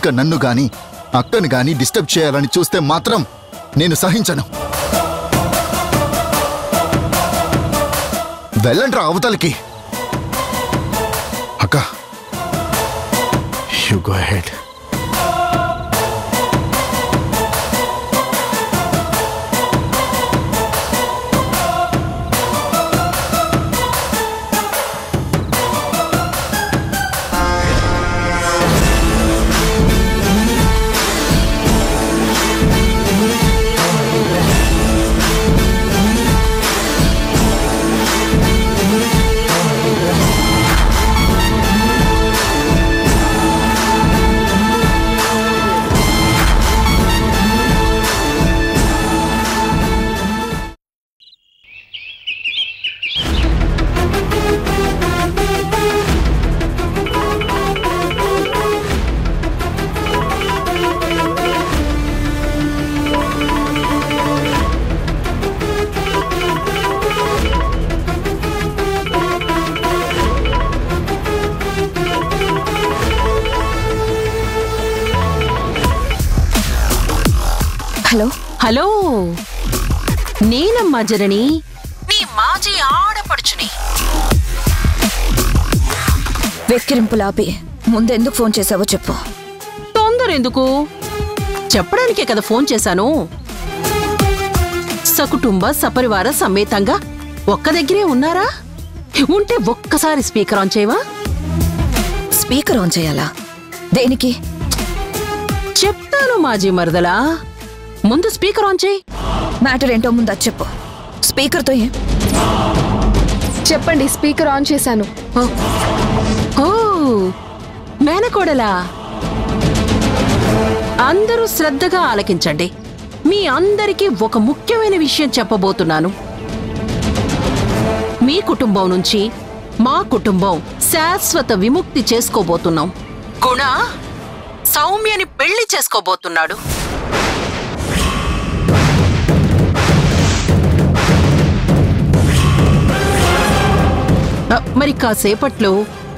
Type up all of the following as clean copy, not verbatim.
ఇంకా నన్ను గాని అక్కను గాని డిస్టర్బ్ చేయాలని చూస్తే మాత్రం నేను సహించను. వెళ్ళండ్రా అవతలికి. అక్క, you go ahead. Hello hello, నేనమ్మా జనని, నీ మాజీ ఆడపడుచుని. వెక్కిరింపులాపి ముందెందుకు ఫోన్ చేసావో చెప్పు. తొందర ఎందుకు? చెప్పడానికే కదా ఫోన్ చేశాను. సకుటుంబ సపరివార సమేతంగా ఒక్క దగ్గరే ఉన్నారా? ఉంటే ఒక్కసారి స్పీకర్ ఆన్ చేయవా? స్పీకర్ ఆన్ చేయాలా? దేనికి? చెప్తాను మాజీ మరదలా, ముందు స్పీకర్ ఆన్ చేయి. మ్యాటర్ ఏంటో ముందు అది చెప్పు. స్పీకర్తో ఏం? చెప్పండి, స్పీకర్ ఆన్ చేశాను. ఓ మేనకోడలా, అందరూ శ్రద్ధగా ఆలకించండి. మీ అందరికీ ఒక ముఖ్యమైన విషయం చెప్పబోతున్నాను. మీ కుటుంబం నుంచి మా కుటుంబం శాశ్వత విముక్తి చేసుకోబోతున్నాం. గుణ సౌమ్యని పెళ్లి చేసుకోబోతున్నాడు. మరి కాసేపట్లో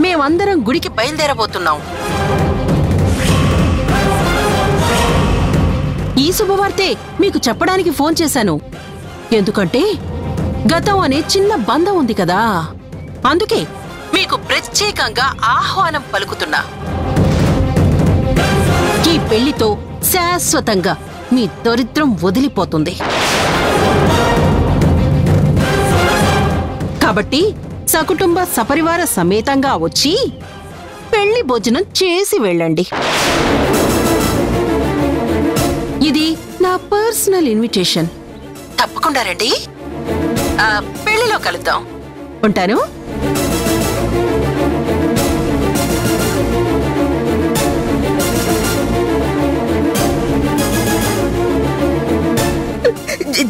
మేమందరం గుడికి బయలుదేరబోతున్నాం. ఈ శుభవార్తే మీకు చెప్పడానికి ఫోన్ చేశాను. ఎందుకంటే గతం అనే చిన్న బంధం ఉంది కదా, అందుకే మీకు ప్రత్యేకంగా ఆహ్వానం పలుకుతున్నా. ఈ పెళ్లితో శాశ్వతంగా మీ దరిద్రం వదిలిపోతుంది. కాబట్టి సకుటుంబ సపరివార సమేతంగా వచ్చి పెళ్లి భోజనం చేసి వెళ్ళండి. ఇది నా పర్సనల్ ఇన్విటేషన్. తప్పకుండా రండి. పెళ్లిలో కలుద్దాం. ఉంటాను.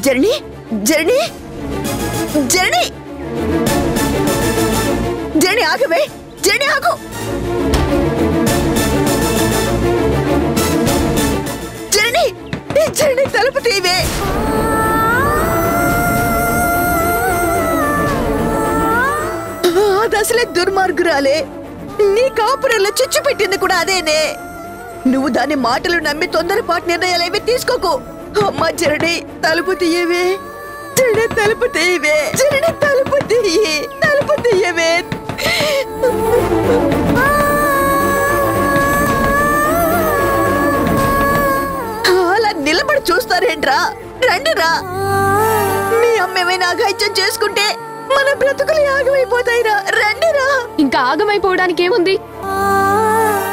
జర్నీ జర్నీ జర్నీ జర్నీ ఆగవే. జర్నీ ఆగు. జర్నీ జర్నీ తలుపు తీవే. అది అసలే దుర్మార్గురాలే. నీ కాపురంలో చిచ్చు పెట్టింది కూడా అదేనే. నువ్వు దాని మాటలు నమ్మి తొందరపాటు నిర్ణయాలేవి తీసుకోకు. అమ్మా జర్నీ తలుపు తీయవే. జర్నీ తలుపు తీయవే. జర్నీ తలుపు తీయి. తలుపు తీయవే. అలా నిలబడి చూస్తారేంట్రా? రండిరా. మీ అమ్మేమైనా అఘాయిత్యం చేసుకుంటే మన బ్రతుకులు ఆగమైపోతాయిరా. రండిరా. ఇంకా ఆగమైపోవడానికి ఏముంది?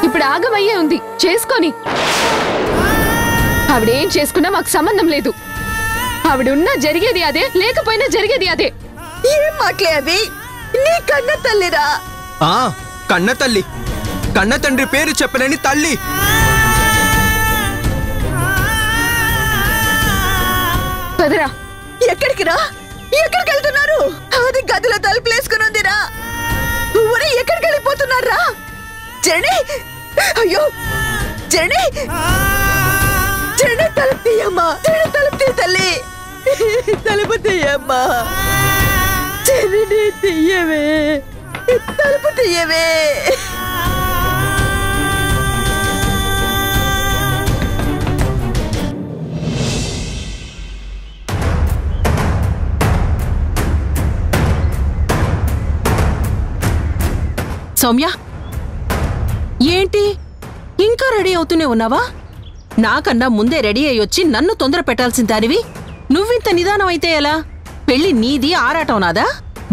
ఇప్పుడు ఆగమయ్యే ఉంది. చేసుకొని ఆవిడేం చేసుకున్నా మాకు సంబంధం లేదు. ఆవిడున్నా జరిగేది అదే, లేకపోయినా జరిగేది అదే. ఏం మాటలే అవి? నీ కన్న తల్లిరా. కన్న తల్లి. కన్న తండ్రి పేరు చెప్పలేని తల్లి. పదరా. ఎక్కడికి రా? ఎక్కడికి వెళ్తున్నారు? అది గదిలో తలుపులేసుకుని ఉందిరా. ఊరి ఎక్కడికి వెళ్ళిపోతున్నారా? జర్నీ, అయ్యో జర్నీ, జర్నీ తలుపు తీయమ్మా. జర్నీ తలుపు తీ తల్లి. తలుపు తీయమ్మా. జర్నీ తీయవే. తలుపు తీయవే. సౌమ్య, ఏంటి ఇంకా రెడీ అవుతూనే ఉన్నావా? నాకన్నా ముందే రెడీ అయ్యొచ్చి నన్ను తొందర పెట్టాల్సిన దానివి నువ్వింత నిదానం అయితే ఎలా? పెళ్లి నీది, ఆరాటం నాదా?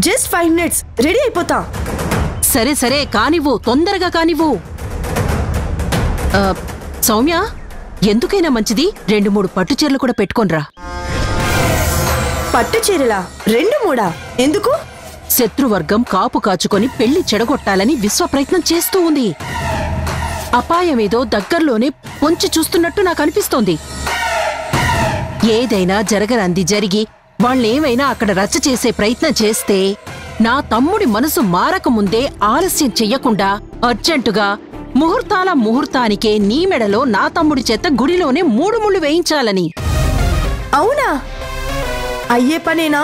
జస్ట్ 5 minutes రెడీ అయిపోతా. సరే సరే కానివ్వు, తొందరగా కానివ్వు. సౌమ్య, ఎందుకైనా మంచిది 2-3 పట్టు చీరలు కూడా పెట్టుకోనరా. పట్టు చీరలా? 2-3? ఎందుకు? శత్రువర్గం కాపు కాచుకొని పెళ్లి చెడగొట్టాలని విశ్వ ప్రయత్నం చేస్తూ ఉంది. అపాయమేదో దగ్గర్లోనే పొంచి చూస్తున్నట్టు నాకు అనిపిస్తోంది. ఏదైనా జరగరంది జరిగి వాళ్ళేమైనా అక్కడ రచ్చ చేసే ప్రయత్నం చేస్తే నా తమ్ముడి మనసు మారకముందే ఆలస్యం చెయ్యకుండా అర్జెంటుగా ముహూర్తానికే నీ మెడలో నా తమ్ముడి చేత గుడిలోనే 3 ముళ్ళు వేయించాలని. అవునా? అయ్యే పనేనా?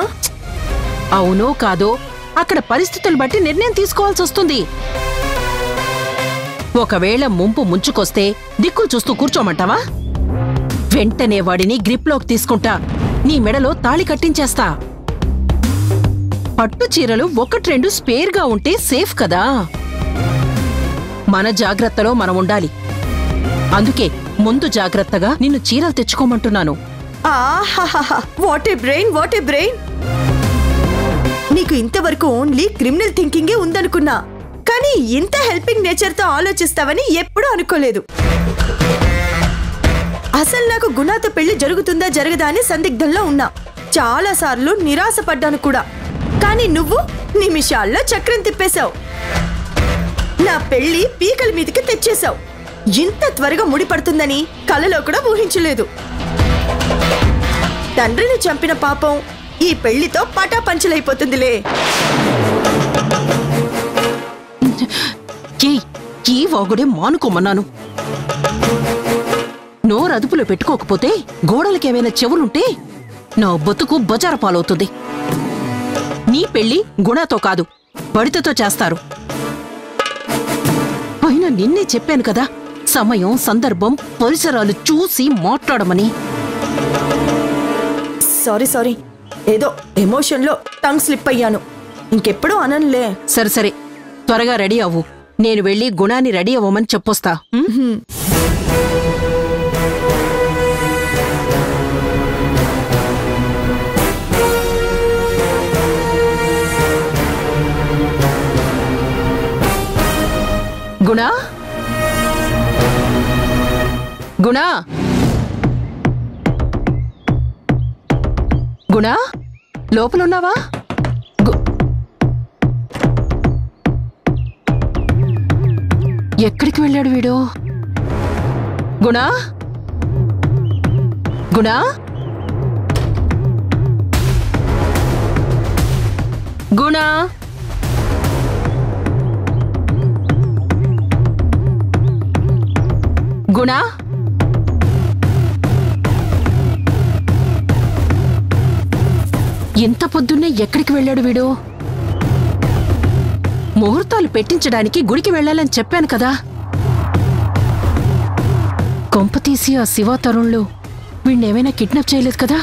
అవునో కాదో అక్కడ పరిస్థితులు బట్టి నిర్ణయం తీసుకోవాల్సి వస్తుంది. ఒకవేళ ముంపు ముంచుకొస్తే దిక్కులు చూస్తూ కూర్చోమంటావా? వెంటనే వాడిని గ్రిప్లోకి తీసుకుంటా, నీ మెడలో తాళి కట్టించేస్తా. పట్టు చీరలు 1-2 స్పేర్గా ఉంటే సేఫ్ కదా. మన జాగ్రత్తలో మనం ఉండాలి. అందుకే ముందు జాగ్రత్తగా నిన్ను చీరలు తెచ్చుకోమంటున్నాను. ఆహాహా, what a brain, what a brain. నీకు ఇంతవరకు ఓన్లీ క్రిమినల్ థింకింగే ఉందనుకున్నా, కానీ ఇంత హెల్పింగ్ నేచర్తో ఆలోచిస్తావని ఎప్పుడూ అనుకోలేదు. అసలు నాకు గుణాతో పెళ్లి జరుగుతుందా జరగదా అని సందిగ్ధంలో ఉన్నా. చాలాసార్లు నిరాశపడ్డాను కూడా. కానీ నువ్వు నిమిషాల్లో చక్రం తిప్పేశావు. నా పెళ్లి పీకల మీదకి తెచ్చేశావు. ఇంత త్వరగా ముడిపడుతుందని కలలో కూడా ఊహించలేదు. తండ్రిని చంపిన పాపం ఈ పెళ్లితో పటాపంచలైపోతుందిలే. ఈ వాగుడే మానుకోమన్నాను. నోరదుపులో పెట్టుకోకపోతే గోడలకేమైనా చెవులుంటే నా బతుకు బజారు పాలవుతుంది. నీ పెళ్లి గుణతో కాదు, బడితతో చేస్తారు. అయినా నిన్నే చెప్పాను కదా, సమయం, సందర్భం, పరిసరాలు చూసి మాట్లాడమని. సారీ, ఏదో ఎమోషన్లో టంగ్ స్లిప్ అయ్యాను. ఇంకెప్పుడూ అననులే. సరే సరే, త్వరగా రెడీ అవ్వు. నేను వెళ్ళి గుణాన్ని రెడీ అవ్వమని చెప్పొస్తా. గుణా, గుణా, గుణా, లోపలున్నావా? ఎక్కడికి వెళ్ళాడు వీడు? గుణా, గుణా, గుణా, గుణా, ఇంత పొద్దున్నే ఎక్కడికి వెళ్ళాడు వీడు? ముహూర్తాలు పెట్టించడానికి గుడికి వెళ్ళాలని చెప్పాను కదా. కొంపతీసి ఆ శివ తరుణ్లు వీణ్ణేమైనా కిడ్నాప్ చేయలేదు కదా?